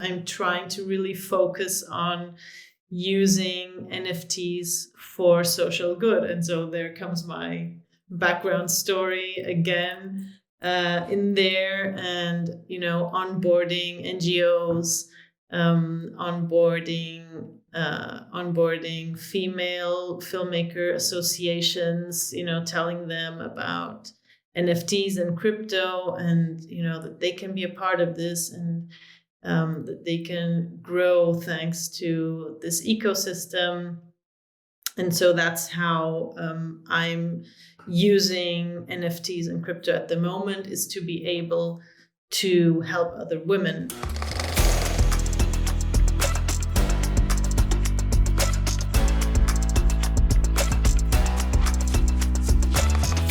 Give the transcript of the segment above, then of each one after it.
I'm trying to really focus on using NFTs for social good. And so there comes my background story again in there, and onboarding NGOs, onboarding female filmmaker associations, telling them about NFTs and crypto, and that they can be a part of this, and that they can grow thanks to this ecosystem. And so that's how I'm using NFTs and crypto at the moment, is to be able to help other women.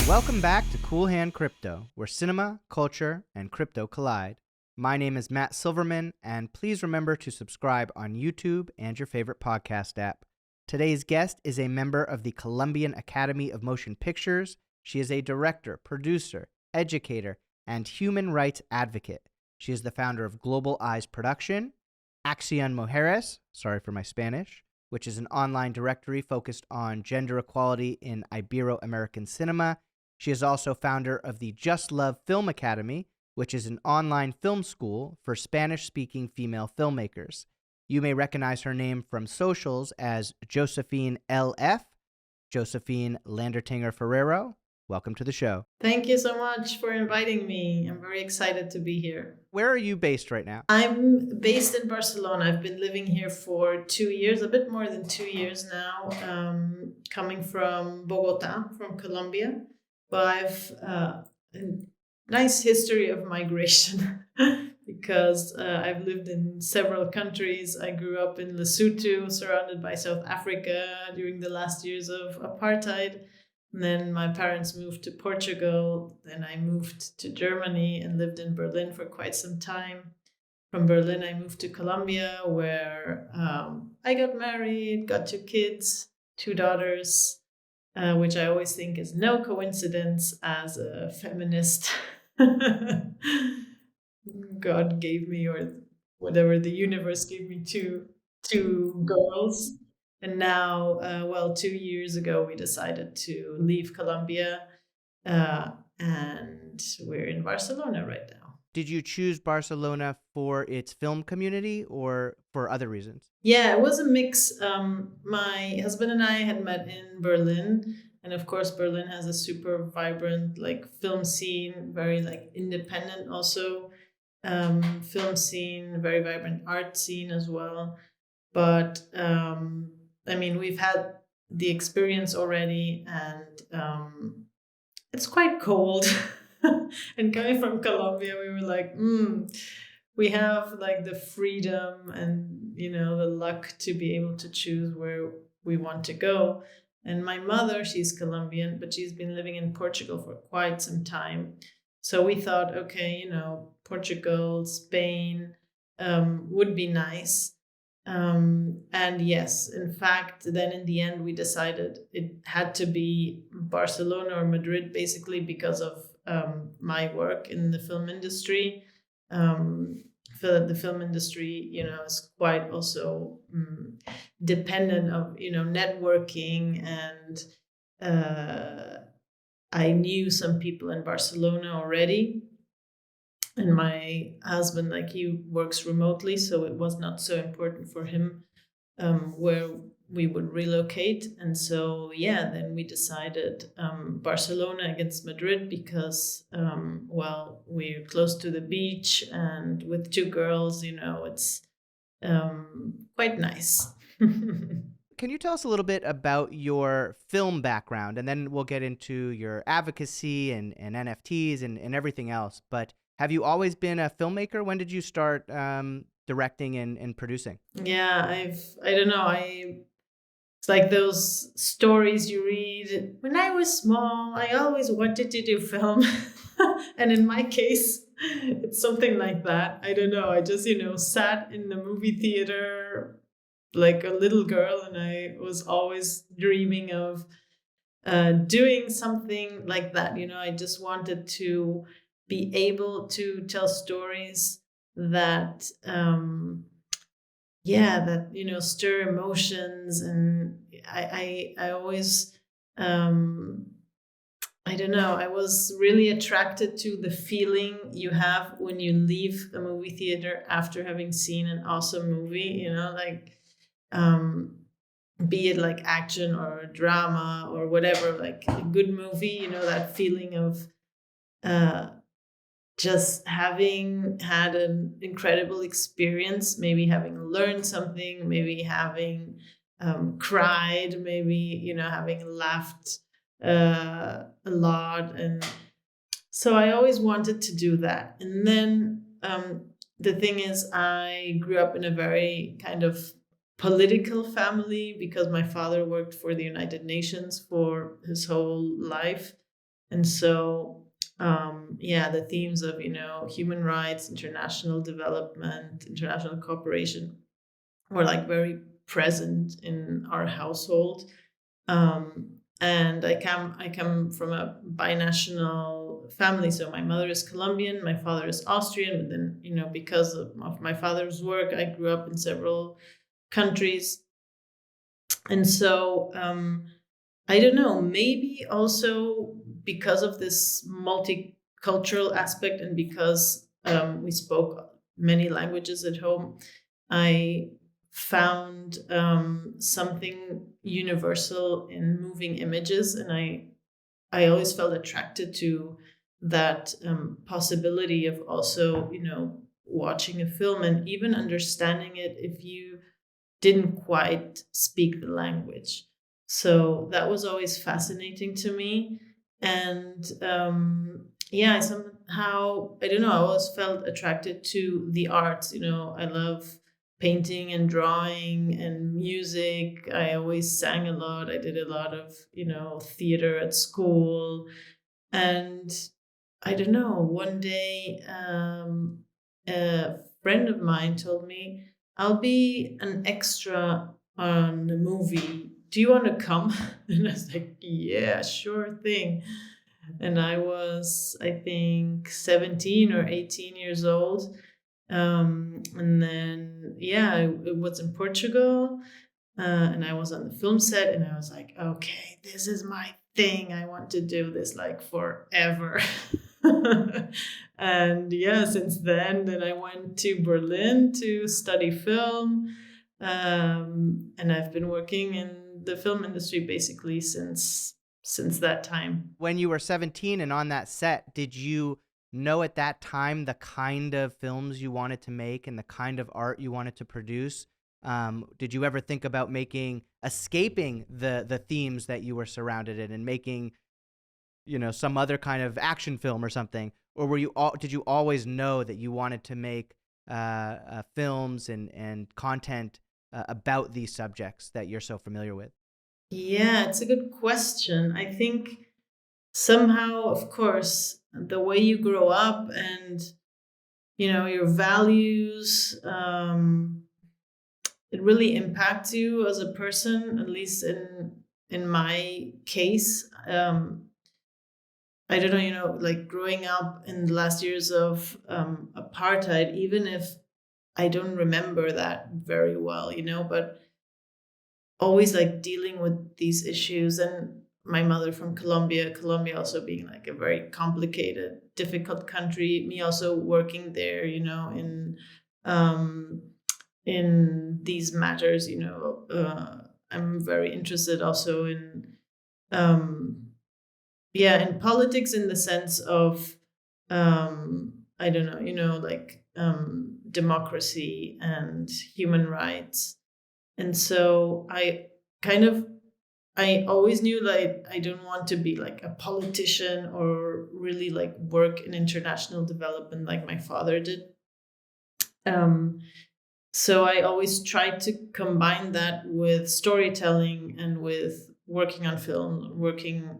Welcome back to Cool Hand Crypto, where cinema, culture, and crypto collide. My name is Matt Silverman, and please remember to subscribe on YouTube and your favorite podcast app. Today's guest is a member of the Colombian Academy of Motion Pictures. She is a director, producer, educator, and human rights advocate. She is the founder of Global Eyes Production, Acción Mujeres, sorry for my Spanish, which is an online directory focused on gender equality in Ibero-American cinema. She is also founder of the Just Love Film Academy, which is an online film school for Spanish-speaking female filmmakers. You may recognize her name from socials as Josephine LF, Josephine Landertinger Forero. Welcome to the show. Thank you so much for inviting me. I'm very excited to be here. Where are you based right now? I'm based in Barcelona. I've been living here for 2 years, a bit more than 2 years now, coming from Bogota, from Colombia. But I've a nice history of migration because I've lived in several countries. I grew up in Lesotho, surrounded by South Africa during the last years of apartheid. And then my parents moved to Portugal. Then I moved to Germany and lived in Berlin for quite some time. From Berlin, I moved to Colombia, where I got married, got 2 kids, 2 daughters, which I always think is no coincidence as a feminist. God gave me, or whatever, the universe gave me two girls. And now, 2 years ago, we decided to leave Colombia, and we're in Barcelona right now. Did you choose Barcelona for its film community or for other reasons? Yeah, it was a mix. My husband and I had met in Berlin, and of course, Berlin has a super vibrant film scene, very independent also film scene, very vibrant art scene as well. But we've had the experience already, and it's quite cold. And coming from Colombia, we were like, we have the freedom and the luck to be able to choose where we want to go. And my mother, she's Colombian, but she's been living in Portugal for quite some time. So we thought, okay, Portugal, Spain would be nice. And yes, in fact, then in the end, we decided it had to be Barcelona or Madrid, basically because of my work in the film industry. The film industry, is quite also dependent of, networking. And I knew some people in Barcelona already. And my husband, he works remotely, so it was not so important for him where we would relocate. And so, then we decided Barcelona against Madrid because, we're close to the beach, and with 2 girls, it's quite nice. Can you tell us a little bit about your film background? And then we'll get into your advocacy and NFTs and everything else. But have you always been a filmmaker? When did you start directing and producing? Yeah, I don't know. It's like those stories you read. When I was small, I always wanted to do film. And in my case, it's something like that. I don't know. I just, sat in the movie theater like a little girl, and I was always dreaming of doing something like that. I just wanted to be able to tell stories that that stir emotions. And I always I don't know, I was really attracted to the feeling you have when you leave a movie theater after having seen an awesome movie, like um be it like action or drama or whatever, like a good movie, that feeling of uh just having had an incredible experience, maybe having learned something, maybe having cried, maybe, having laughed a lot. And so I always wanted to do that. And then the thing is, I grew up in a very kind of political family because my father worked for the United Nations for his whole life. And so, the themes of, human rights, international development, international cooperation were like very present in our household. And I come from a binational family. So my mother is Colombian, my father is Austrian. But then, because of my father's work, I grew up in several countries. And so, I don't know, maybe also because of this multicultural aspect, and because we spoke many languages at home, I found something universal in moving images. And I always felt attracted to that possibility of also, watching a film and even understanding it if you didn't quite speak the language. So that was always fascinating to me. And I somehow, I don't know, I always felt attracted to the arts. I love painting and drawing and music. I always sang a lot. I did a lot of, theater at school. And I don't know, one day a friend of mine told me, I'll be an extra on a movie. Do you want to come? And I was like, yeah, sure thing. And I was, I think, 17 or 18 years old. And then, it was in Portugal. And I was on the film set, and I was like, okay, this is my thing. I want to do this like forever. And since then I went to Berlin to study film. And I've been working in the film industry basically since that time. When you were 17 and on that set, did you know at that time the kind of films you wanted to make and the kind of art you wanted to produce? Did you ever think about escaping the themes that you were surrounded in and making, some other kind of action film or something? Or did you always know that you wanted to make films and content about these subjects that you're so familiar with? Yeah, it's a good question. I think somehow, of course, the way you grow up and, your values, it really impacts you as a person, at least in my case. I don't know, like growing up in the last years of apartheid, even if I don't remember that very well, but always like dealing with these issues. And my mother from Colombia also being like a very complicated, difficult country, me also working there, um, in these matters, I'm very interested also in in politics, in the sense of I don't know, like democracy and human rights. And so I always knew that I don't want to be like a politician or really like work in international development like my father did. So I always tried to combine that with storytelling and with working on film, working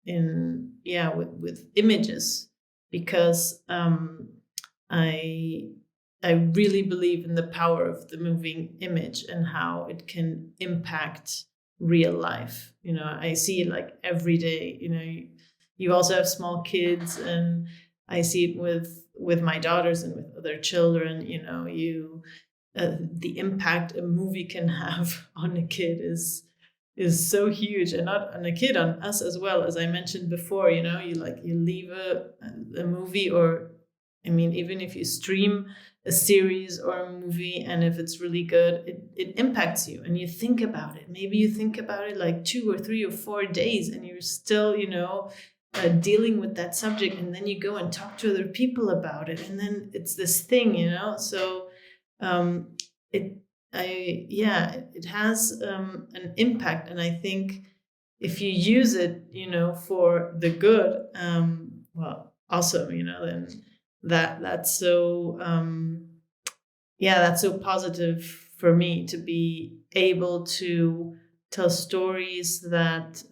with images, because I I really believe in the power of the moving image and how it can impact real life. I see it like every day. You also have small kids, and I see it with with my daughters and with other children, the impact a movie can have on a kid is so huge, and not on a kid, on us as well. As I mentioned before, you leave a movie, or I mean, even if you stream a series or a movie, and if it's really good, it impacts you, and you think about it. Maybe you think about it like 2 or 3 or 4 days, and you're still, dealing with that subject, and then you go and talk to other people about it, and then it's this thing, So it it has an impact, and I think if you use it, for the good, well, awesome, then that's so that's so positive for me to be able to tell stories that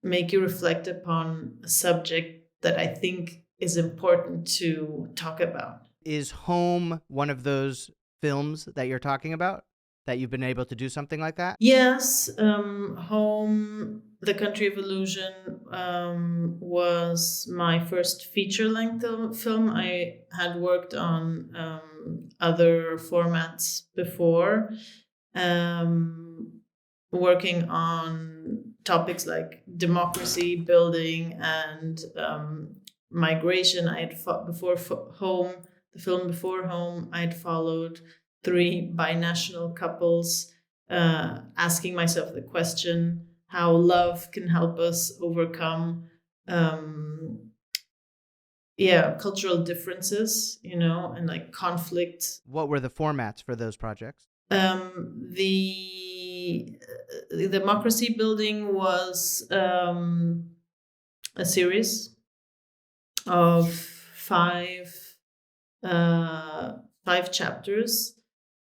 make you reflect upon a subject that I think is important to talk about. Is Home one of those films that you're talking about, that you've been able to do something like that? Yes, Home, The Country of Illusion, was my first feature-length film. I had worked on other formats before, working on topics like democracy building and migration. I had before Home, the film before Home, I'd followed 3 binational couples, asking myself the question how love can help us overcome cultural differences, and like conflict. What were the formats for those projects? The democracy building was a series of 5 chapters,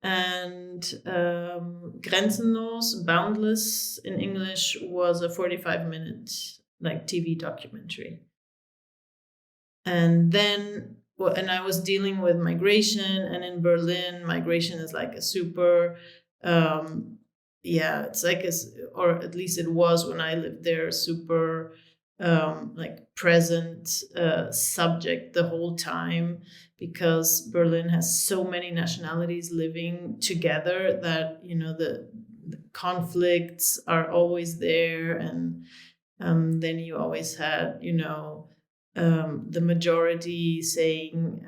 and Grenzenlos, Boundless in English, was a 45-minute like TV documentary. And then, and I was dealing with migration, and in Berlin, migration is like a super, it's like or at least it was when I lived there, super like present subject the whole time, because Berlin has so many nationalities living together that the conflicts are always there, and then you always had the majority saying,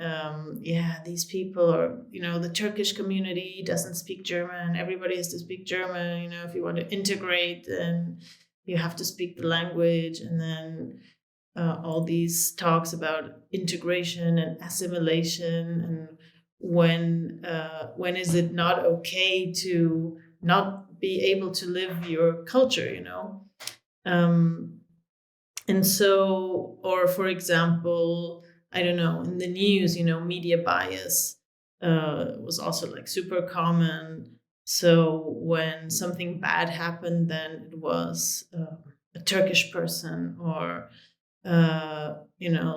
these people are, the Turkish community doesn't speak German. Everybody has to speak German. If you want to integrate, then you have to speak the language. And then all these talks about integration and assimilation, and when is it not okay to not be able to live your culture, and so, or for example, I don't know, in the news, media bias was also like super common. So when something bad happened, then it was a Turkish person, or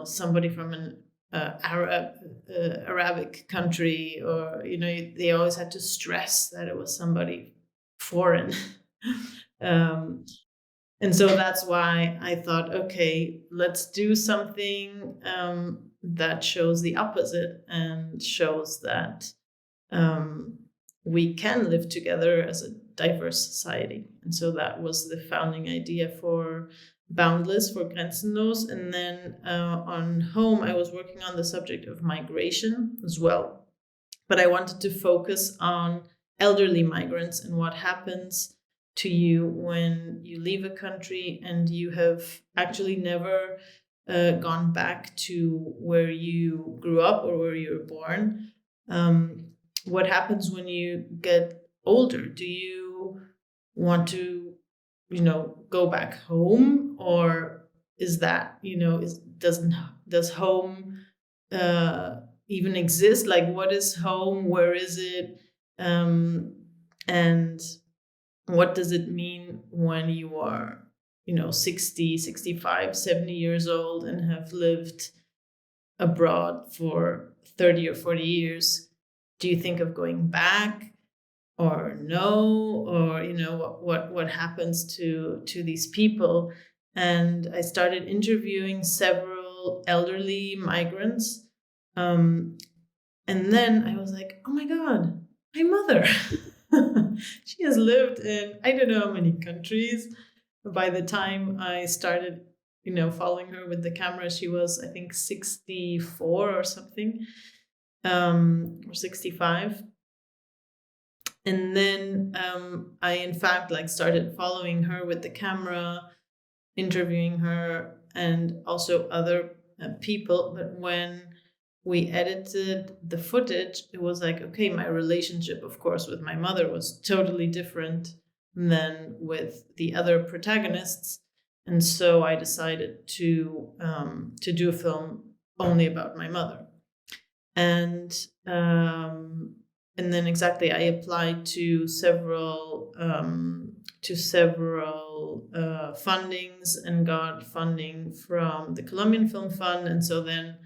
somebody from an Arabic country, or they always had to stress that it was somebody foreign. And so that's why I thought, okay, let's do something that shows the opposite, and shows that we can live together as a diverse society. And so that was the founding idea for Boundless, for Grenzenlos. And then on Home, I was working on the subject of migration as well. But I wanted to focus on elderly migrants and what happens to you when you leave a country and you have actually never gone back to where you grew up or where you were born. What happens when you get older? Do you want to, go back home, or is that, does home even exist? Like, what is home? Where is it? And what does it mean when you are, 60, 65, 70 years old and have lived abroad for 30 or 40 years? Do you think of going back, or no? Or, what happens to these people? And I started interviewing several several elderly migrants. And then I was like, oh my God, my mother. She has lived in I don't know how many countries. By the time I started, following her with the camera, she was, I think, 64 or something, or 65. And then I, in fact, like started following her with the camera, interviewing her, and also other people. But when we edited the footage, it was like, okay, my relationship, of course, with my mother was totally different than with the other protagonists. And so I decided to do a film only about my mother. And then exactly, I applied to several fundings and got funding from the Colombian Film Fund. And so then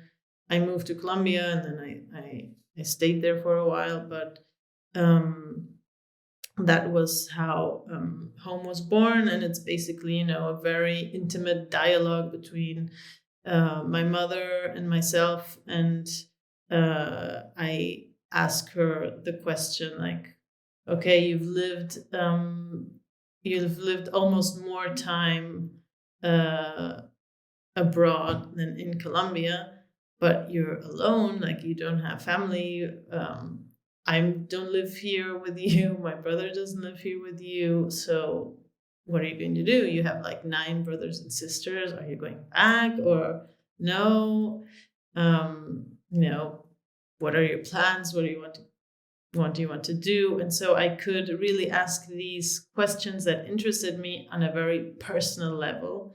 I moved to Colombia, and then I stayed there for a while. But that was how Home was born, and it's basically a very intimate dialogue between my mother and myself. And I ask her the question, like, okay, you've lived almost more time abroad than in Colombia, but you're alone, like you don't have family. I don't live here with you. My brother doesn't live here with you. So what are you going to do? You have like 9 brothers and sisters. Are you going back or no? What are your plans? What do you want to do? And so I could really ask these questions that interested me on a very personal level.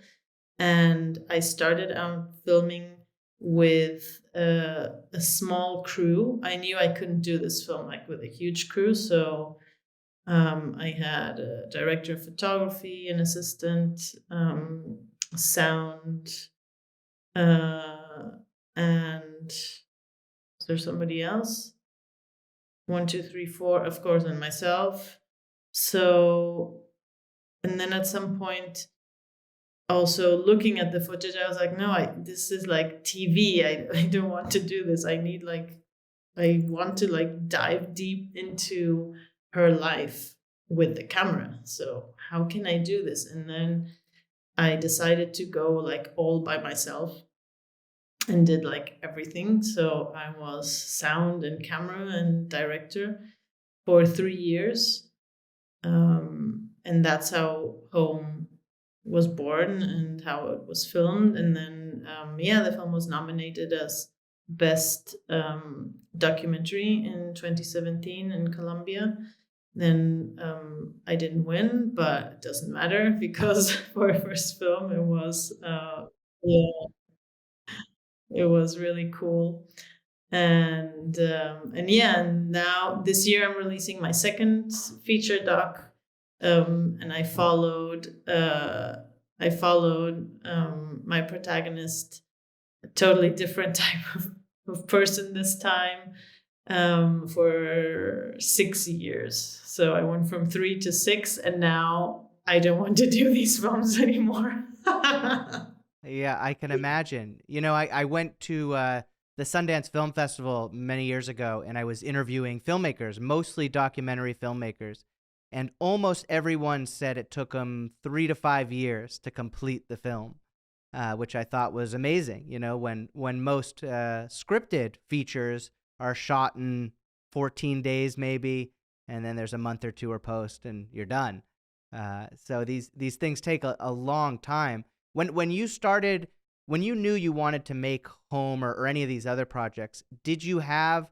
And I started out filming with a small crew. I knew I couldn't do this film like with a huge crew, so I had a director of photography, an assistant, sound, and is there somebody else? 1, 2, 3, 4, of course, and myself. So, and then at some point, also looking at the footage, I was like, no, this is like TV. I don't want to do this. I want to like dive deep into her life with the camera. So how can I do this? And then I decided to go like all by myself and did like everything. So I was sound and camera and director for 3 years. And that's how Home was born and how it was filmed. And then, the film was nominated as Best Documentary in 2017 in Colombia. Then I didn't win, but it doesn't matter because for a first film, it was it was really cool. And now this year I'm releasing my second feature doc, and I followed my protagonist, a totally different type of person this time, for 6 years. So I went from 3 to 6, and now I don't want to do these films anymore. Yeah, I can imagine. I went to the Sundance Film Festival many years ago, and I was interviewing filmmakers, mostly documentary filmmakers. And almost everyone said it took them 3 to 5 years to complete the film, which I thought was amazing. When most scripted features are shot in 14 days maybe, and then there's a month or two or post, and you're done. So these things take a long time. When you knew you wanted to make Home or any of these other projects, did you have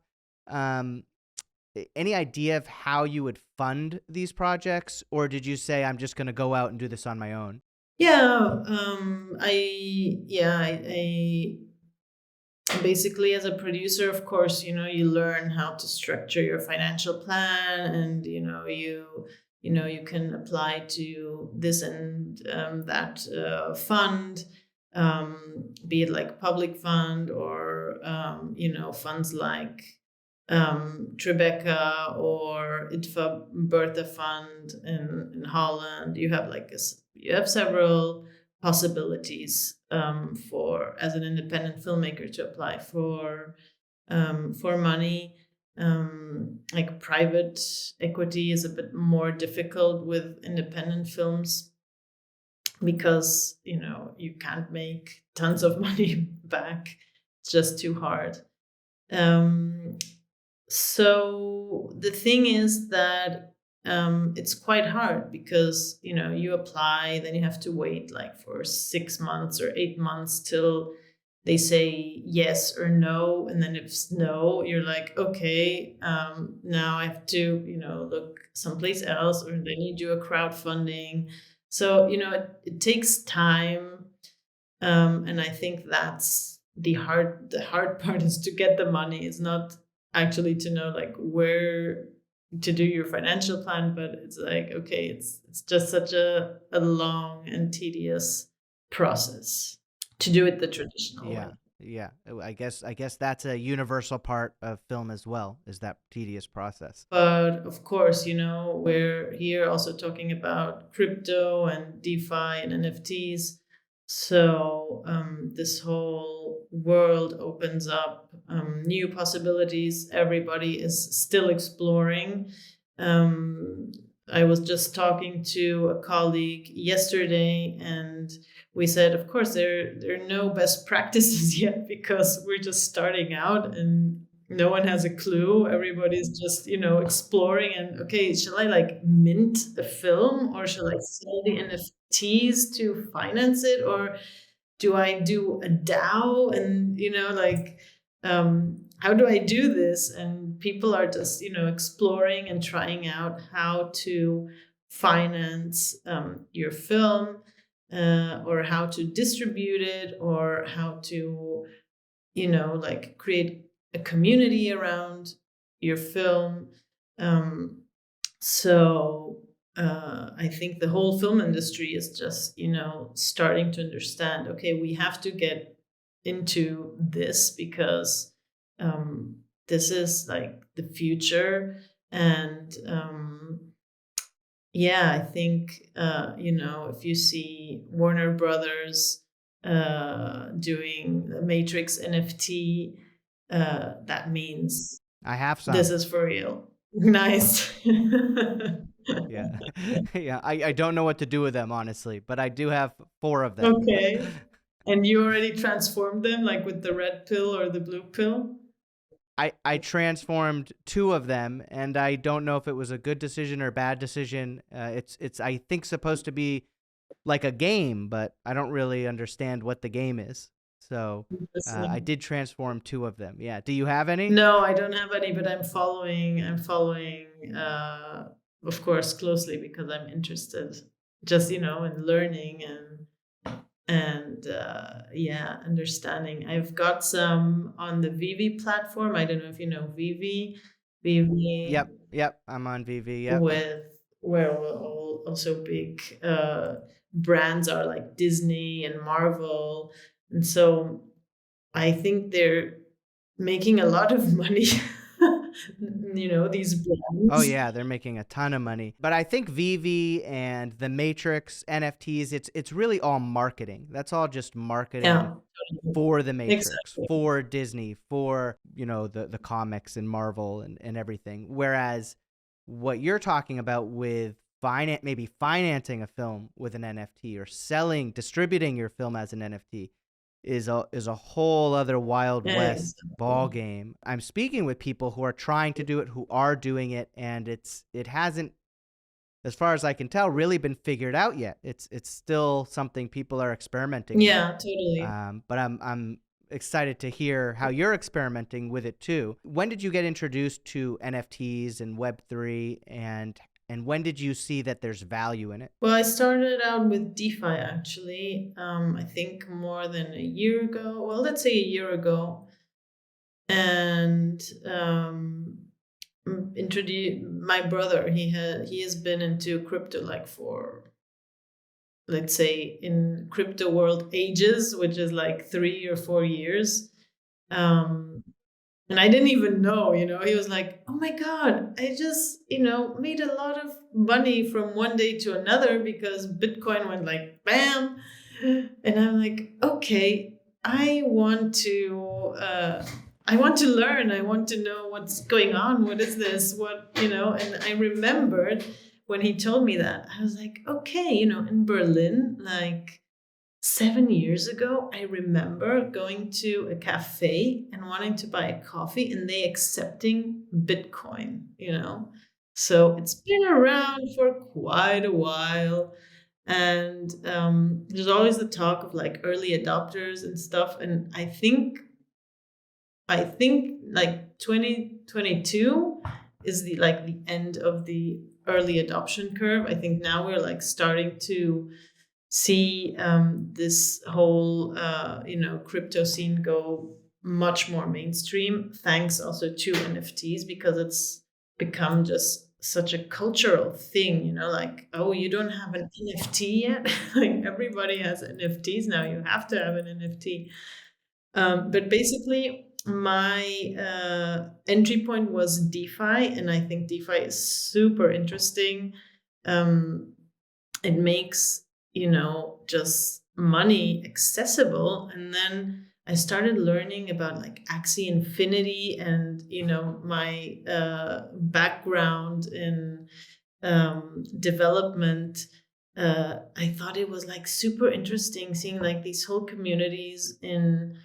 any idea of how you would fund these projects, or did you say, I'm just going to go out and do this on my own? Yeah, I basically, as a producer, of course, you learn how to structure your financial plan, and you can apply to this and that fund, be it like public fund or funds like Tribeca or ITFA Bertha Fund in Holland. You have several possibilities for as an independent filmmaker to apply for money. Like private equity is a bit more difficult with independent films because you can't make tons of money back. It's just too hard. So the thing is that it's quite hard because you apply, then you have to wait like for 6 months or 8 months till they say yes or no, and then if it's no, you're like, okay, now I have to look someplace else, or then you do a crowdfunding. So it takes time, and I think that's the hard part is to get the money. It's not actually to know like where to do your financial plan, but it's like, okay, it's just such a long and tedious process to do it the traditional way. Yeah. I guess that's a universal part of film as well, is that tedious process. But of course, we're here also talking about crypto and DeFi and NFTs. So this whole world opens up new possibilities. Everybody is still exploring. Um, I was just talking to a colleague yesterday, and we said, of course, there are no best practices yet because we're just starting out and no one has a clue. Everybody's just exploring, and okay, shall I like mint a film, or shall I sell the NFTs to finance it, or do I do a DAO? And like, how do I do this? And people are just exploring and trying out how to finance your film, or how to distribute it, or how to like create a community around your film. Um, so I think the whole film industry is just starting to understand, okay, we have to get into this because this is like the future. And yeah, I think if you see Warner Brothers doing the Matrix NFT, that means I have some. this is for real. Nice. Yeah. Yeah. I don't know what to do with them, honestly, but I do have 4 of them. Okay. And you already transformed them, like with the red pill or the blue pill? I transformed 2 of them, and I don't know if it was a good decision or bad decision. It's I think supposed to be like a game, but I don't really understand what the game is. So I did transform 2 of them. Yeah. Do you have any? No, I don't have any, but I'm following, of course, closely because I'm interested just, in learning and yeah, understanding. I've got some on the Vivi platform. I don't know if you know Vivi. Vivi Yep. I'm on VV. Yep. with where also big brands are like Disney and Marvel. And so I think they're making a lot of money. These Oh brands. yeah, they're making a ton of money. But I think VV and the Matrix NFTs, it's really all marketing. That's all just marketing Yeah, for the Matrix, exactly. for Disney, for the comics and Marvel and everything. Whereas what you're talking about with maybe financing a film with an NFT or distributing your film as an NFT is a whole other Wild West ball game. I'm speaking with people who are trying to do it, who are doing it, and it hasn't, as far as I can tell, really been figured out yet. It's still something people are experimenting Yeah, with. totally. But I'm excited to hear how you're experimenting with it too. When did you get introduced to NFTs and Web3, and when did you see that there's value in it? Well, I started out with DeFi actually. I think more than a year ago. Well, let's say a year ago, and introduce my brother. He has been into crypto like for, let's say, in crypto world ages, which is like 3 or 4 years. And I didn't even know, he was like, oh my God, I just, made a lot of money from one day to another because Bitcoin went like bam. And I'm like, okay, I want to learn. I want to know what's going on. What is this? What, and I remembered when he told me that, I was like, okay, in Berlin, like 7 years ago, I remember going to a cafe and wanting to buy a coffee and they accepting Bitcoin. So it's been around for quite a while. And there's always the talk of like early adopters and stuff. And I think like 2022 is the end of the early adoption curve. I think now we're like starting to see this whole crypto scene go much more mainstream, thanks also to NFTs, because it's become just such a cultural thing, like, oh, you don't have an NFT yet. Like everybody has NFTs now, you have to have an NFT. But basically my entry point was DeFi, and I think DeFi is super interesting. It makes just money accessible. And then I started learning about like Axie Infinity, and my background in development. I thought it was like super interesting seeing like these whole communities in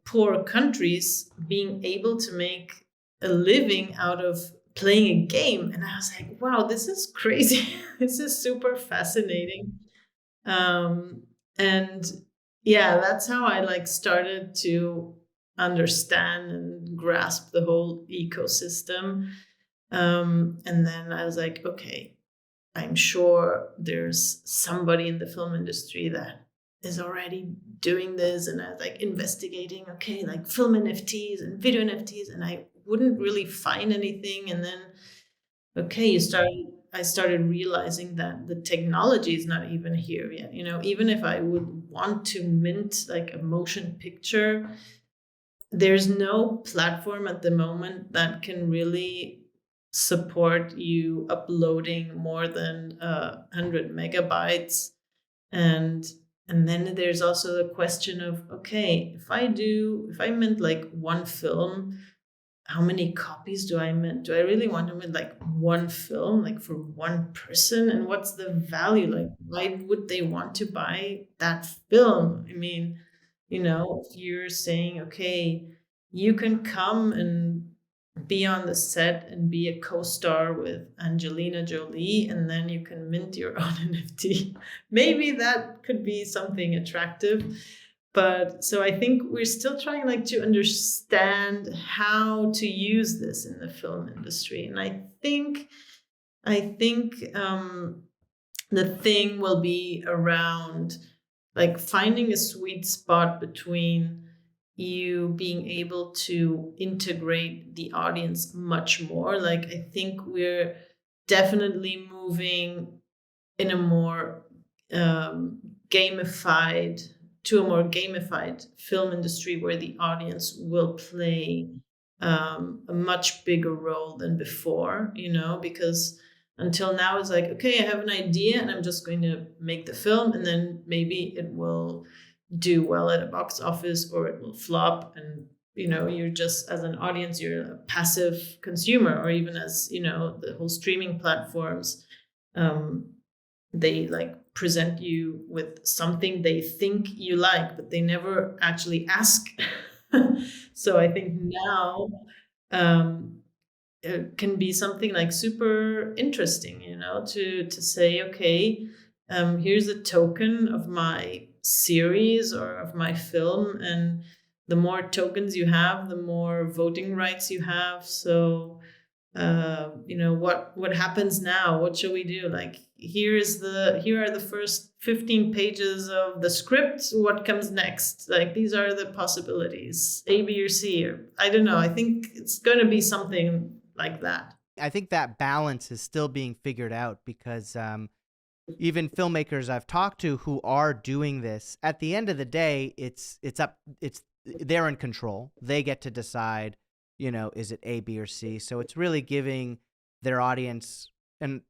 poor countries being able to make a living out of playing a game. And I was like, wow, this is crazy. This is super fascinating. And yeah, that's how I like started to understand and grasp the whole ecosystem. And then I was like, okay, I'm sure there's somebody in the film industry that is already doing this. And I was like investigating, okay, like film NFTs and video NFTs, and I wouldn't really find anything. And then, okay, I started realizing that the technology is not even here yet. Even if I would want to mint like a motion picture, there's no platform at the moment that can really support you uploading more than 100 megabytes. And then there's also the question of, okay, if I mint like one film, how many copies do I mint? Do I really want to mint like one film, like for one person? And what's the value? Like, why would they want to buy that film? I mean, if you're saying, okay, you can come and be on the set and be a co-star with Angelina Jolie, and then you can mint your own NFT. Maybe that could be something attractive. But so I think we're still trying like to understand how to use this in the film industry. And I think the thing will be around like finding a sweet spot between you being able to integrate the audience much more. Like I think we're definitely moving in a more gamified to a more gamified film industry where the audience will play a much bigger role than before, because until now it's like, okay, I have an idea and I'm just going to make the film, and then maybe it will do well at a box office or it will flop, and you're just, as an audience, you're a passive consumer. Or even as the whole streaming platforms, they like present you with something they think you like, but they never actually ask. So I think now it can be something like super interesting, to say, okay, here's a token of my series or of my film, and the more tokens you have, the more voting rights you have. So what happens now? What shall we do? Like, here are the first 15 pages of the script. What comes next? Like, these are the possibilities, A, B, or C. Or I don't know. I think it's going to be something like that. I think that balance is still being figured out, because even filmmakers I've talked to who are doing this, at the end of the day, they're in control. They get to decide, is it A, B, or C? So it's really giving their audience an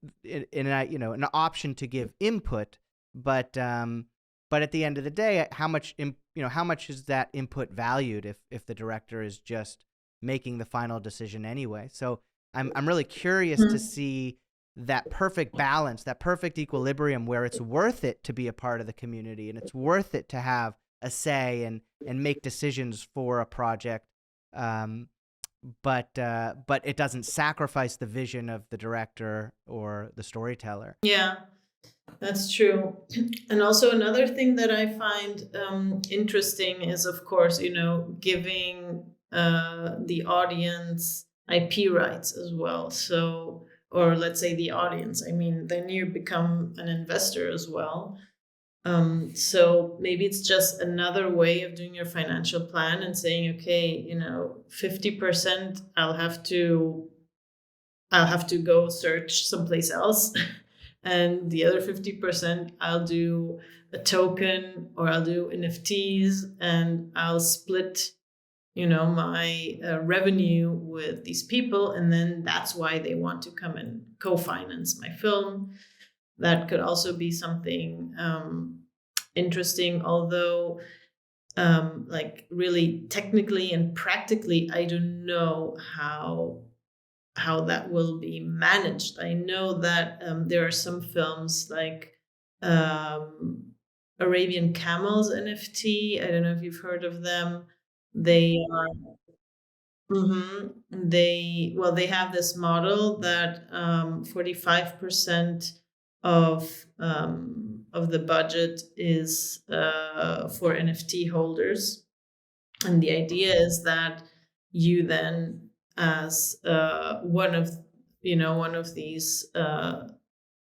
option to give input. But But at the end of the day, how much how much is that input valued if the director is just making the final decision anyway? So I'm really curious to see that perfect balance, that perfect equilibrium where it's worth it to be a part of the community and it's worth it to have a say and make decisions for a project. But it doesn't sacrifice the vision of the director or the storyteller. Yeah, that's true. And also another thing that I find interesting is, of course, giving the audience IP rights as well. So, or let's say the audience. I mean, then you become an investor as well. So maybe it's just another way of doing your financial plan and saying, okay, 50% I'll have to go search someplace else. And the other 50% I'll do a token or I'll do NFTs, and I'll split, my revenue with these people. And then that's why they want to come and co-finance my film. That could also be something interesting, although like really technically and practically, I don't know how that will be managed. I know that there are some films like Arabian Camels NFT. I don't know if you've heard of them. They are they have this model that 45% of the budget is for NFT holders, and the idea is that you then, as one of these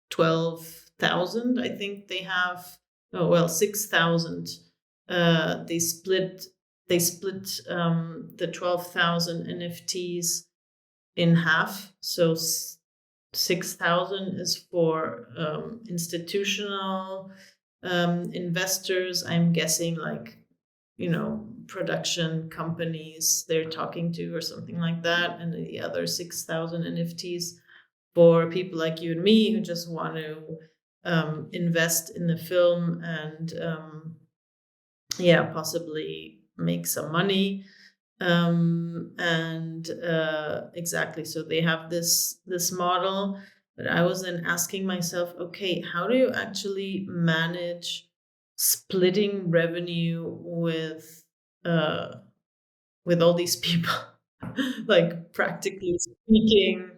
12,000, I think they have, 6,000. They split the 12,000 NFTs in half. So 6,000 is for institutional investors. I'm guessing like, production companies they're talking to or something like that. And the other 6,000 NFTs for people like you and me who just want to invest in the film and possibly make some money. Exactly. So they have this model, but I was then asking myself, okay, how do you actually manage splitting revenue with all these people? Like practically speaking,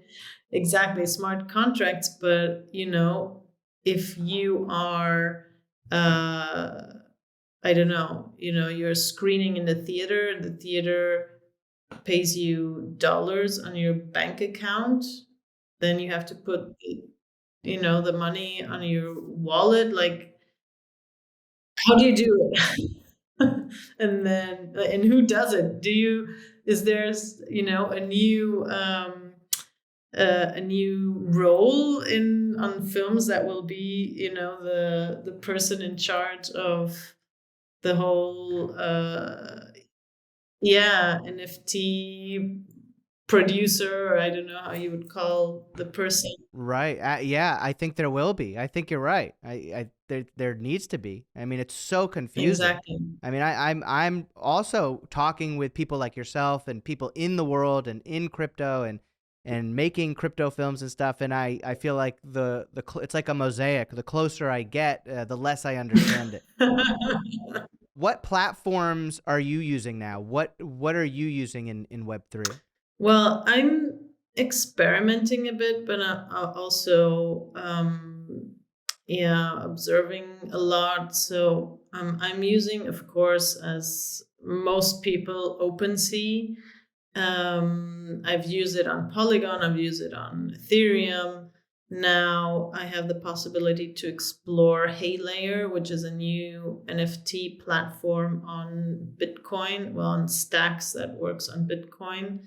exactly, smart contracts. But if you are I don't know, you're screening in the theater pays you dollars on your bank account, then you have to put the money on your wallet. Like, how do you do it? And who does it? Is there a new role on films that will be the person in charge of the whole NFT producer, or I don't know how you would call the person. Right. Yeah, I think there will be. I think you're right. There needs to be. I mean, it's so confusing. Exactly. I mean, I'm also talking with people like yourself and people in the world and in crypto and making crypto films and stuff. And I feel like it's like a mosaic. The closer I get, the less I understand it. What platforms are you using now? What are you using in Web3? Well, I'm experimenting a bit, but also observing a lot. So I'm using, of course, as most people, OpenSea. I've used it on Polygon, I've used it on Ethereum. Now I have the possibility to explore HeyLayer, which is a new NFT platform on Bitcoin, well, on Stacks that works on Bitcoin.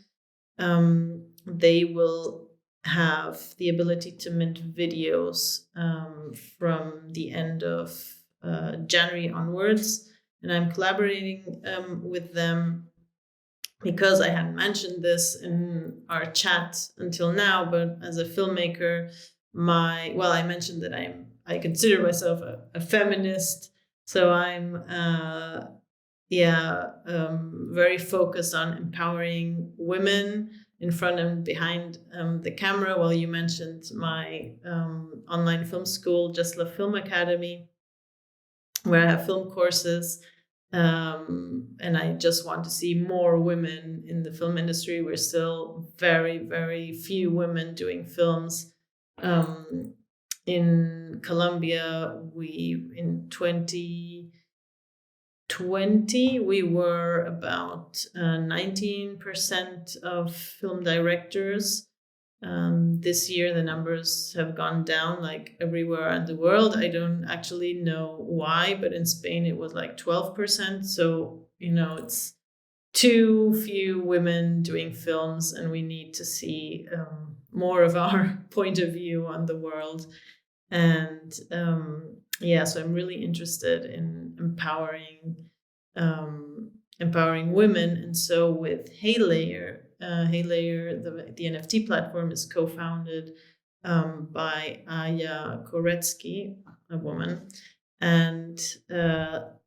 They will have the ability to mint videos from the end of January onwards. And I'm collaborating with them because I hadn't mentioned this in our chat until now, but as a filmmaker, I mentioned that I consider myself a feminist. So I'm very focused on empowering women in front and behind the camera. Well, you mentioned my online film school, Just Love Film Academy, where I have film courses. And I just want to see more women in the film industry. We're still very, very few women doing films. In Colombia, in 2020, we were about 19% of film directors. This year, the numbers have gone down like everywhere in the world. I don't actually know why, but in Spain, it was like 12%. So, it's too few women doing films, and we need to see more of our point of view on the world. And so I'm really interested in empowering women. And so with Haylayer, the NFT platform is co-founded by Aya Koretsky, a woman, and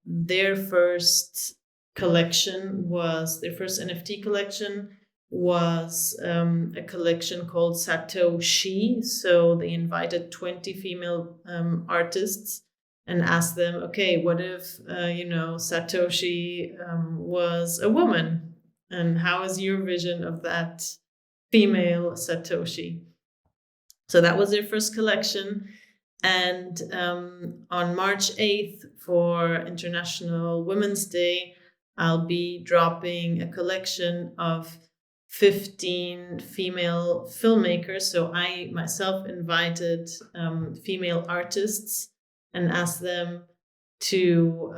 their first NFT collection was a collection called Satoshi. So they invited 20 female artists and asked them, okay, what if, Satoshi was a woman? And how is your vision of that female Satoshi? So that was their first collection. And on March 8th, for International Women's Day, I'll be dropping a collection of 15 female filmmakers. So I myself invited female artists and asked them to,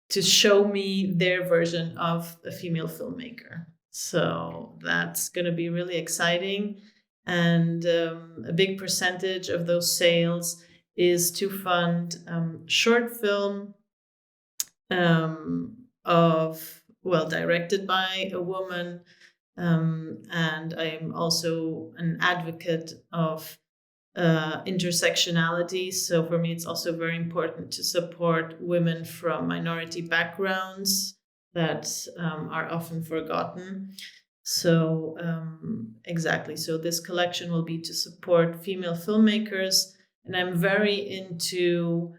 to show me their version of a female filmmaker. So that's going to be really exciting. And a big percentage of those sales is to fund short film directed by a woman. And I'm also an advocate of intersectionality. So for me, it's also very important to support women from minority backgrounds that are often forgotten. So exactly. So this collection will be to support female filmmakers. And I'm very into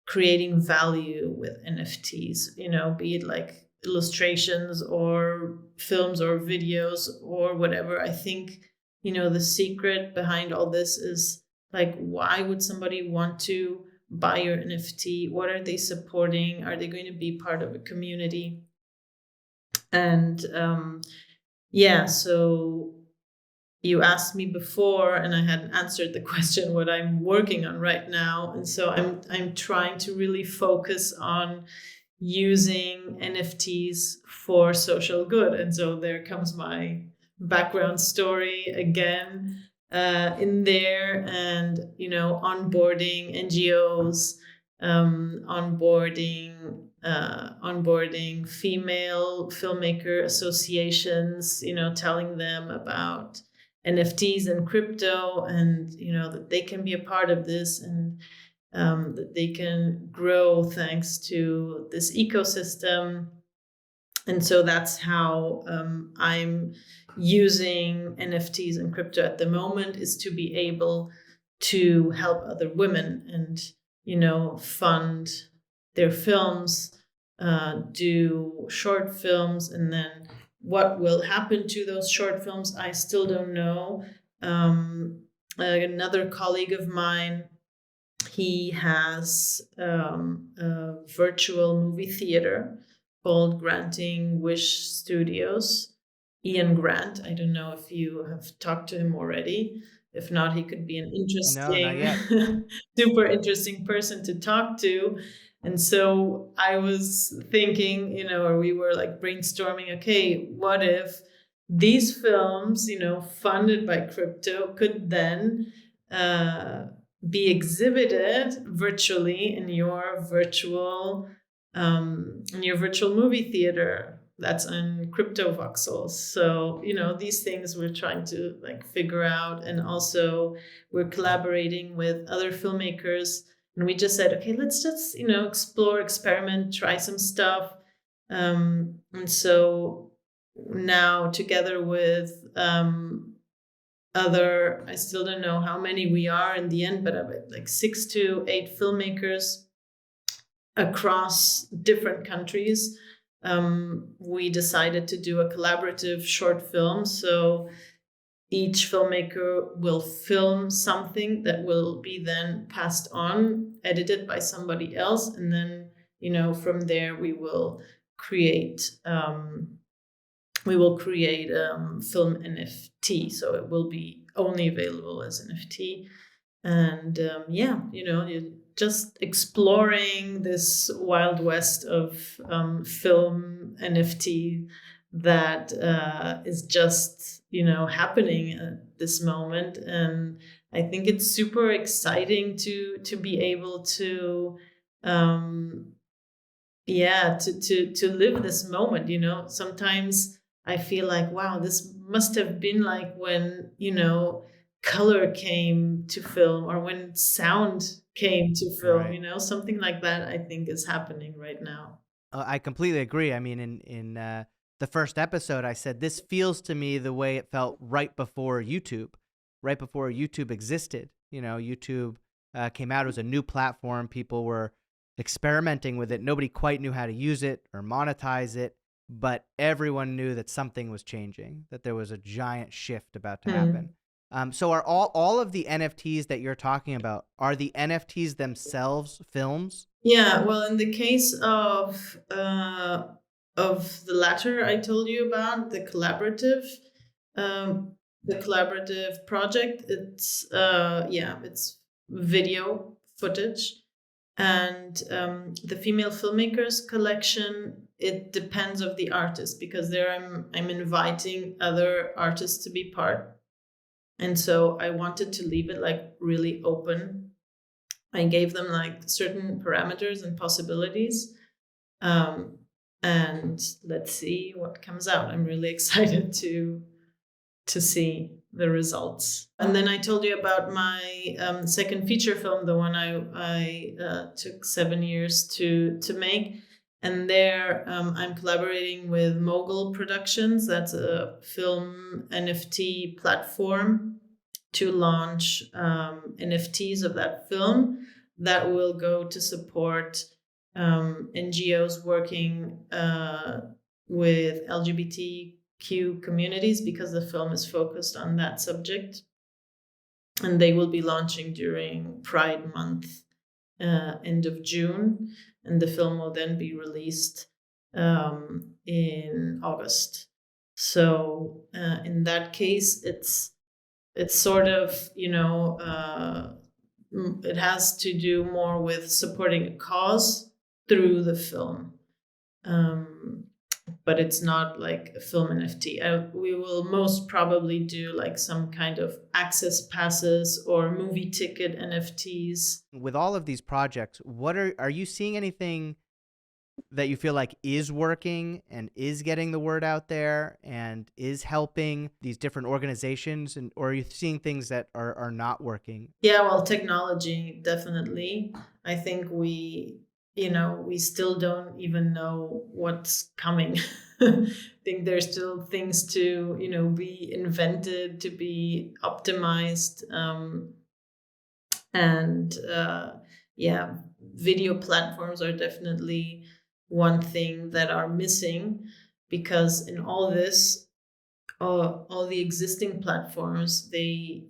creating value with NFTs, be it like illustrations or films or videos or whatever. I think, the secret behind all this is like, why would somebody want to buy your NFT? What are they supporting? Are they going to be part of a community? And so you asked me before, and I hadn't answered the question what I'm working on right now. And so I'm trying to really focus on using NFTs for social good. And so there comes my background story again in there, and onboarding NGOs, onboarding female filmmaker associations, telling them about NFTs and crypto, and that they can be a part of this, and that they can grow thanks to this ecosystem. And so that's how I'm using NFTs and crypto at the moment, is to be able to help other women and, fund their films, do short films. And then what will happen to those short films, I still don't know. Another colleague of mine, he has a virtual movie theater called Granting Wish Studios. Ian Grant, I don't know if you have talked to him already. If not, he could be an No, not yet. super interesting person to talk to. And so I was thinking, or we were like brainstorming, okay, what if these films, funded by crypto, could then be exhibited virtually in your virtual movie theater, that's in crypto voxels. So, these things we're trying to like figure out. And also we're collaborating with other filmmakers. And we just said, okay, let's just, explore, experiment, try some stuff. And so now together with I still don't know how many we are in the end, but I bet like 6 to 8 filmmakers across different countries. We decided to do a collaborative short film. So each filmmaker will film something that will be then passed on, edited by somebody else. And then, from there we will create film NFT. So it will be only available as NFT. And you're just exploring this wild west of film NFT that is just happening at this moment. And I think it's super exciting to be able to to live this moment. Sometimes I feel like, wow, this must have been like when color came to film, or when sound came to film. Right. Something like that I think is happening right now. I completely agree. I mean, in the first episode, I said this feels to me the way it felt right before YouTube existed. YouTube came out. It was a new platform. People were experimenting with it. Nobody quite knew how to use it or monetize it, but everyone knew that something was changing, that there was a giant shift about to happen. So are all of the NFTs that you're talking about, are the NFTs themselves films? Yeah, well, in the case of the latter I told you about, um, the collaborative project, it's video footage. And the female filmmakers collection, it depends of the artist, because there I'm inviting other artists to be part. And so I wanted to leave it like really open. I gave them like certain parameters and possibilities. And let's see what comes out. I'm really excited to see the results. And then I told you about my second feature film, the one I took 7 years to make. And there I'm collaborating with Mogul Productions. That's a film NFT platform to launch NFTs of that film that will go to support NGOs working with LGBTQ communities, because the film is focused on that subject. And they will be launching during Pride Month, end of June. And the film will then be released in August. So in that case, it's sort of, it has to do more with supporting a cause through the film. But it's not like a film NFT. We will most probably do like some kind of access passes or movie ticket NFTs. With all of these projects, what are you seeing anything that you feel like is working and is getting the word out there and is helping these different organizations, or are you seeing things that are not working? Yeah, well, technology, definitely. I think we still don't even know what's coming. I think there's still things to, be invented, to be optimized. And video platforms are definitely one thing that are missing, because in all this, all the existing platforms, they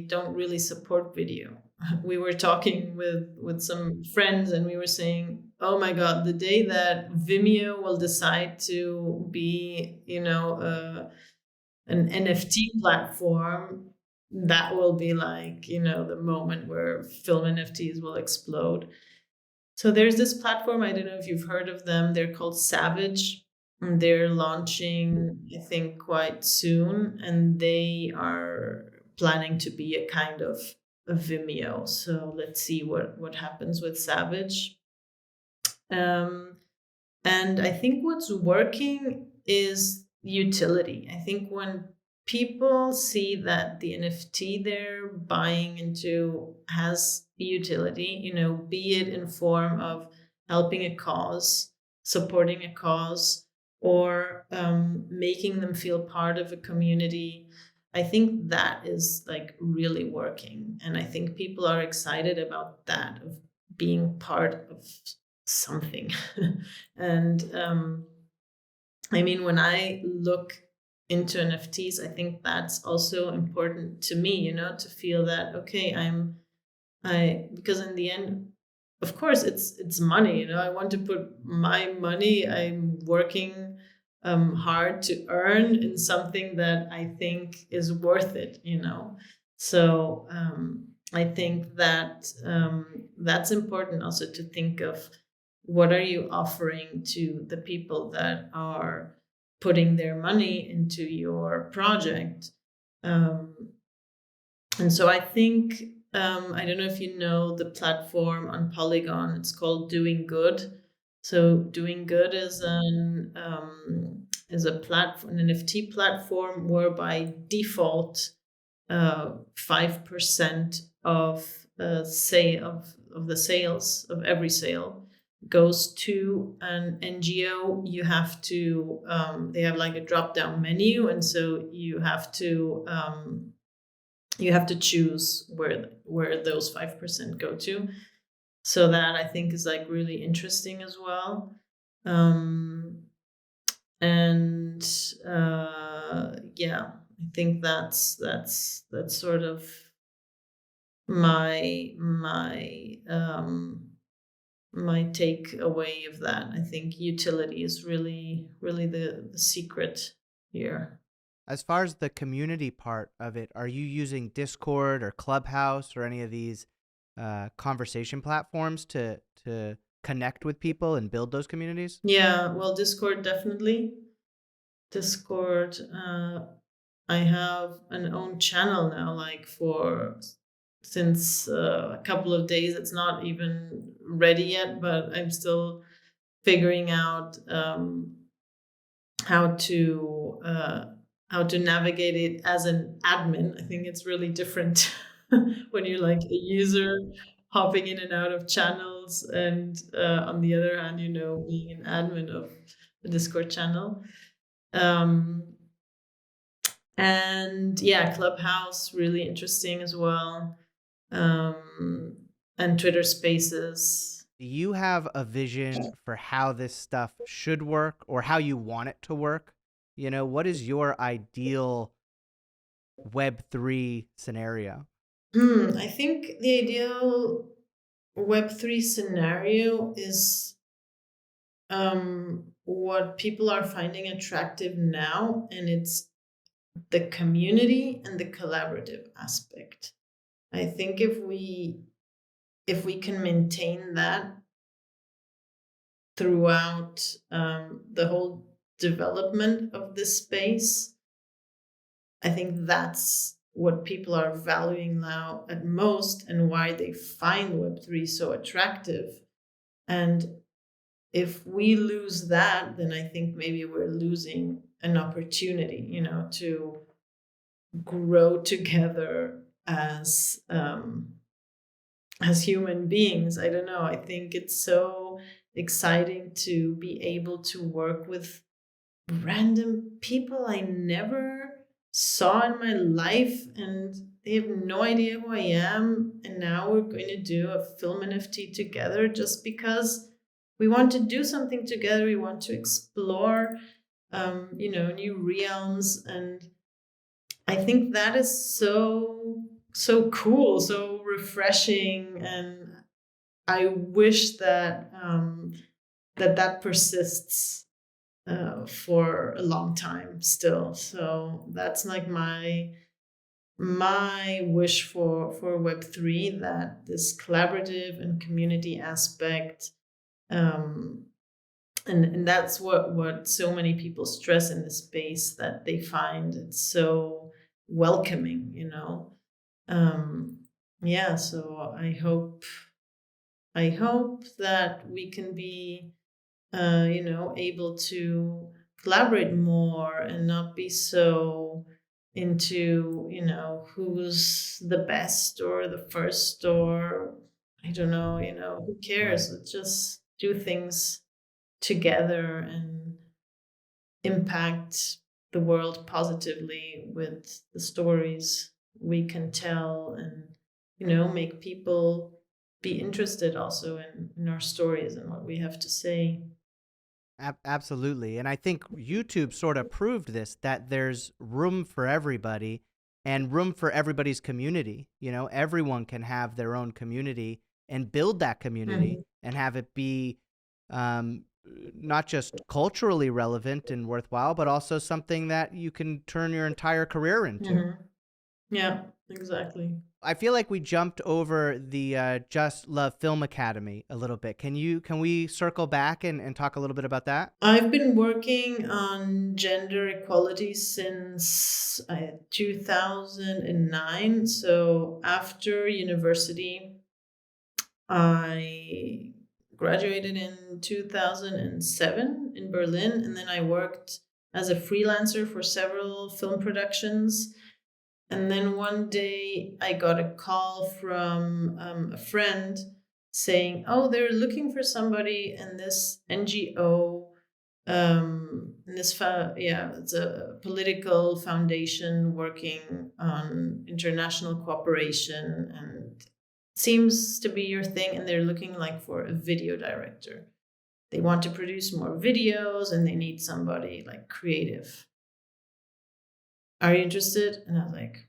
don't really support video. We were talking with some friends, and we were saying, oh my god, the day that Vimeo will decide to be an NFT platform, that will be like the moment where film NFTs will explode. So there's this platform, I don't know if you've heard of them, they're called Savage. And they're launching, I think, quite soon, and they are planning to be a kind of a Vimeo. So let's see what happens with Savage. And I think what's working is utility. I think when people see that the NFT they're buying into has utility, be it in form of helping a cause, supporting a cause, or making them feel part of a community, I think that is like really working. And I think people are excited about that, of being part of something. And I mean, when I look into NFTs, I think that's also important to me, to feel that, okay, because in the end, of course, it's money, I want to put my money I'm working hard to earn in something that I think is worth it, So I think that that's important also, to think of what are you offering to the people that are putting their money into your project. And so I think, I don't know if you know the platform on Polygon. It's called Doing Good. So Doing Good is a platform, an NFT platform, where by default 5% of say of the sales of every sale goes to an NGO. You have to they have like a drop down menu, and so you have to choose where those 5% go to. So that I think is like really interesting as well. And yeah, I think that's sort of my takeaway of that. I think utility is really really the secret here. As far as the community part of it, are you using Discord or Clubhouse or any of these conversation platforms to connect with people and build those communities? Yeah, well, Discord, definitely. Discord, I have an own channel now, like for since a couple of days. It's not even ready yet, but I'm still figuring out how to uh, how to navigate it as an admin. I think it's really different when you're like a user hopping in and out of channels, and on the other hand, being an admin of the Discord channel. Um, and yeah, Clubhouse, really interesting as well. And Twitter Spaces. Do you have a vision for how this stuff should work or how you want it to work? What is your ideal Web3 scenario? I think the ideal Web3 scenario is what people are finding attractive now, and it's the community and the collaborative aspect. I think if we can maintain that throughout the whole development of this space, I think that's what people are valuing now at most, and why they find Web3 so attractive. And if we lose that, then I think maybe we're losing an opportunity, to grow together as human beings. I don't know. I think it's so exciting to be able to work with random people I never saw in my life, and they have no idea who I am. And now we're going to do a film NFT together, just because we want to do something together. We want to explore, new realms. And I think that is so cool, so refreshing. And I wish that that persists for a long time still. So that's like my wish for Web3, that this collaborative and community aspect, and that's what so many people stress in the space, that they find it so welcoming. Yeah, so I hope that we can be able to collaborate more and not be so into, who's the best or the first, or I don't know, who Right. cares? Let's just do things together and impact the world positively with the stories we can tell, and make people be interested also in our stories and what we have to say. Absolutely. And I think YouTube sort of proved this, that there's room for everybody and room for everybody's community. Everyone can have their own community and build that community Mhm. and have it be um, not just culturally relevant and worthwhile, but also something that you can turn your entire career into. Mhm. Yeah, exactly. I feel like we jumped over the Just Love Film Academy a little bit. Can we circle back and talk a little bit about that? I've been working on gender equality since 2009. So after university, I graduated in 2007 in Berlin, and then I worked as a freelancer for several film productions. And then one day I got a call from a friend saying, "Oh, they're looking for somebody in this NGO. It's a political foundation working on international cooperation, and seems to be your thing. And they're looking like for a video director. They want to produce more videos, and they need somebody like creative. Are you interested?" And I was like,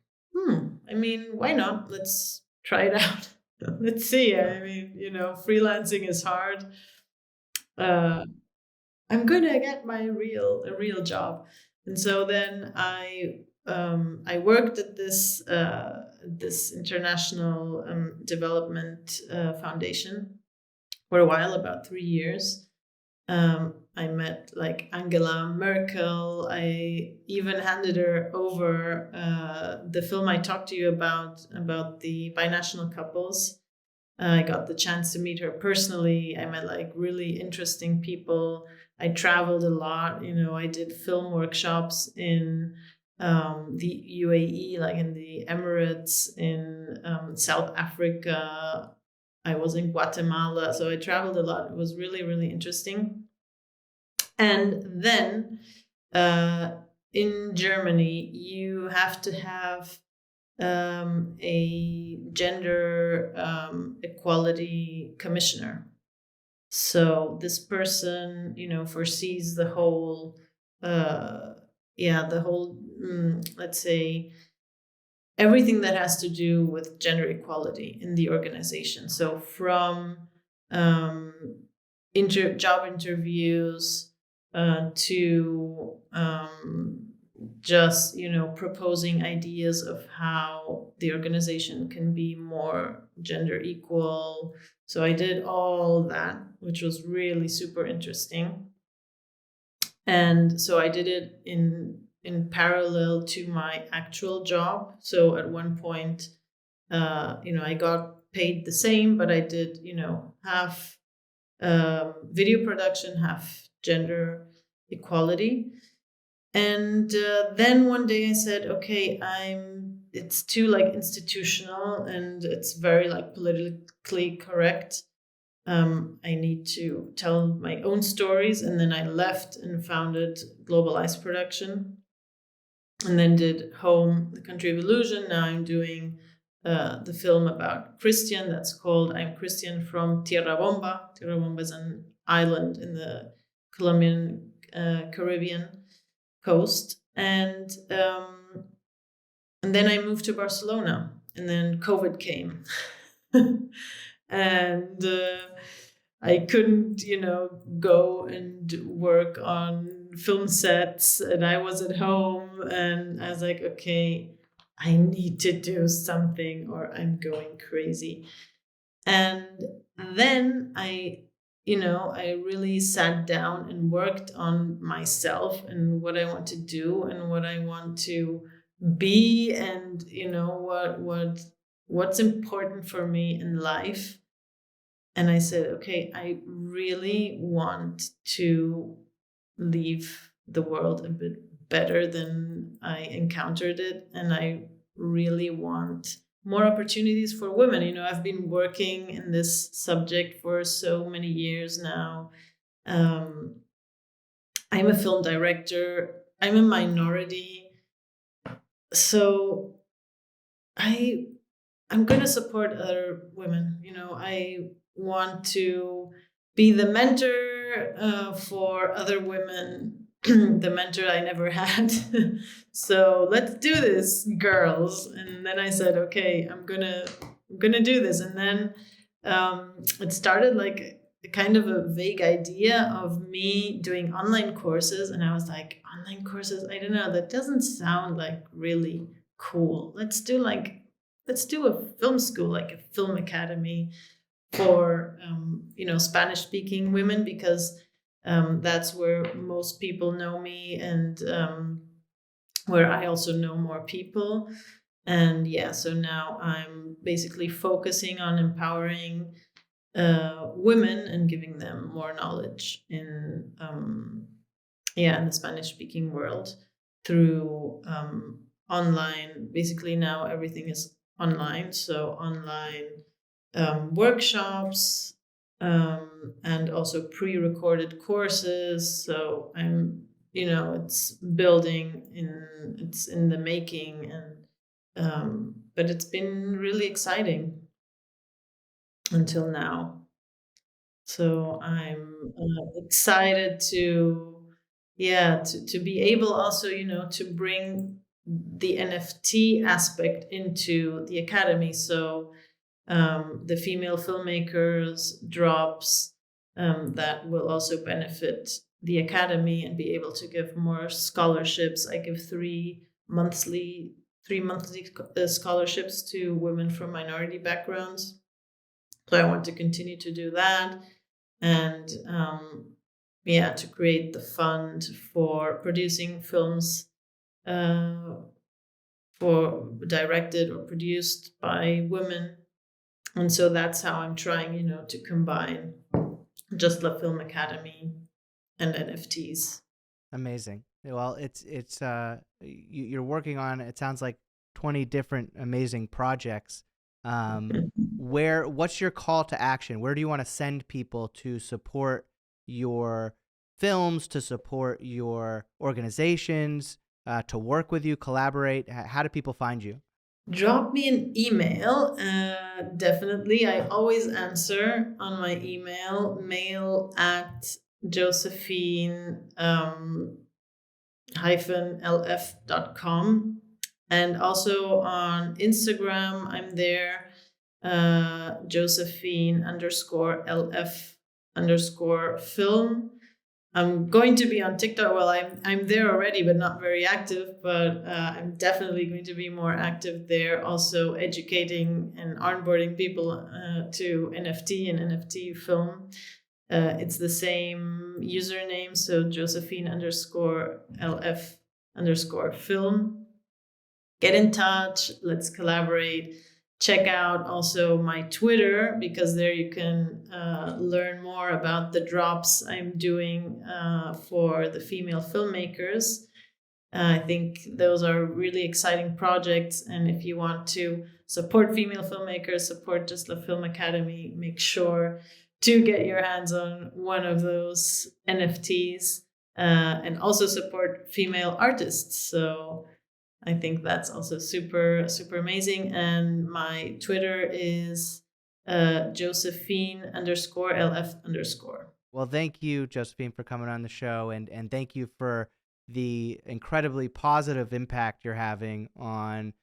I mean, why not? Let's try it out. Let's see. I mean, freelancing is hard. Uh, I'm gonna get a real job. And so then I worked at this international development foundation for a while, about 3 years. I met like Angela Merkel. I even handed her over the film I talked to you about the binational couples. I got the chance to meet her personally. I met like really interesting people. I traveled a lot. I did film workshops in the UAE, like in the Emirates, in South Africa. I was in Guatemala. So I traveled a lot. It was really, really interesting. And then uh, in Germany, you have to have a gender equality commissioner. So this person, foresees the whole, uh, let's say, everything that has to do with gender equality in the organization. So from um, job interviews to just proposing ideas of how the organization can be more gender equal. So I did all that, which was really super interesting. And so I did it in parallel to my actual job. So at one point, I got paid the same, but I did, half video production, half gender equality. And then one day I said, okay, it's too like institutional and it's very like politically correct. I need to tell my own stories. And then I left and founded Global Ice Production, and then did Home, the Country of Illusion. Now I'm doing the film about Christian that's called I'm Christian from Tierra Bomba. Tierra Bomba is an island in the Colombian Caribbean coast. And then I moved to Barcelona, and then COVID came. And I couldn't, go and work on film sets, and I was at home, and I was like, okay, I need to do something or I'm going crazy. And then I really sat down and worked on myself and what I want to do and what I want to be, and what's important for me in life. and I said, okay, I really want to leave the world a bit better than I encountered it. And I really want more opportunities for women. I've been working in this subject for so many years now. I'm a film director, I'm a minority. So I'm going to support other women. I want to be the mentor for other women, the mentor I never had. So let's do this, girls. And then I said, okay, I'm gonna do this. And then it started like a kind of a vague idea of me doing online courses, and I was like, online courses? I don't know. That doesn't sound like really cool. Let's do a film school, like a film academy for Spanish speaking women, because that's where most people know me, and where I also know more people. And yeah, so now I'm basically focusing on empowering women and giving them more knowledge in the Spanish speaking world through online. Basically now everything is online, so online workshops, and also pre-recorded courses. So it's it's in the making, and but it's been really exciting until now. So I'm excited to be able also, to bring the NFT aspect into the academy. So the female filmmakers drops that will also benefit the academy and be able to give more scholarships. I give three monthly scholarships to women from minority backgrounds. So I want to continue to do that, and to create the fund for producing films for directed or produced by women. And so that's how I'm trying, to combine Just Love Film Academy and NFTs. Amazing. Well, you're working on, it sounds like 20 different amazing projects. What's your call to action? Where do you want to send people to support your films, to support your organizations, to work with you, collaborate? How do people find you? Drop me an email. Definitely. I always answer on my email, mail at Josephine -lf.com. And also on Instagram, I'm there, Josephine _LF_film. I'm going to be on TikTok. Well, I'm there already, but not very active. But I'm definitely going to be more active there, also educating and onboarding people to NFT and NFT film. It's the same username, so Josephine _LF_film. Get in touch. Let's collaborate. Check out also my Twitter, because there you can learn more about the drops I'm doing for the female filmmakers. I think those are really exciting projects. And if you want to support female filmmakers, support Just Love Film Academy, make sure to get your hands on one of those NFTs, and also support female artists. So I think that's also super, super amazing. And my Twitter is Josephine _LF_. Well, thank you, Josephine, for coming on the show, and thank you for the incredibly positive impact you're having on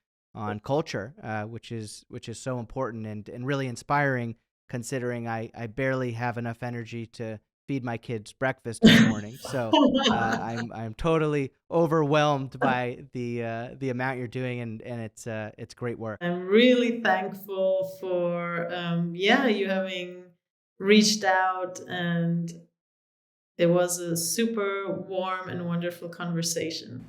culture, which is so important and really inspiring, considering I barely have enough energy to feed my kids breakfast in the morning. So I'm totally overwhelmed by the amount you're doing, and it's great work. I'm really thankful for you having reached out, and it was a super warm and wonderful conversation.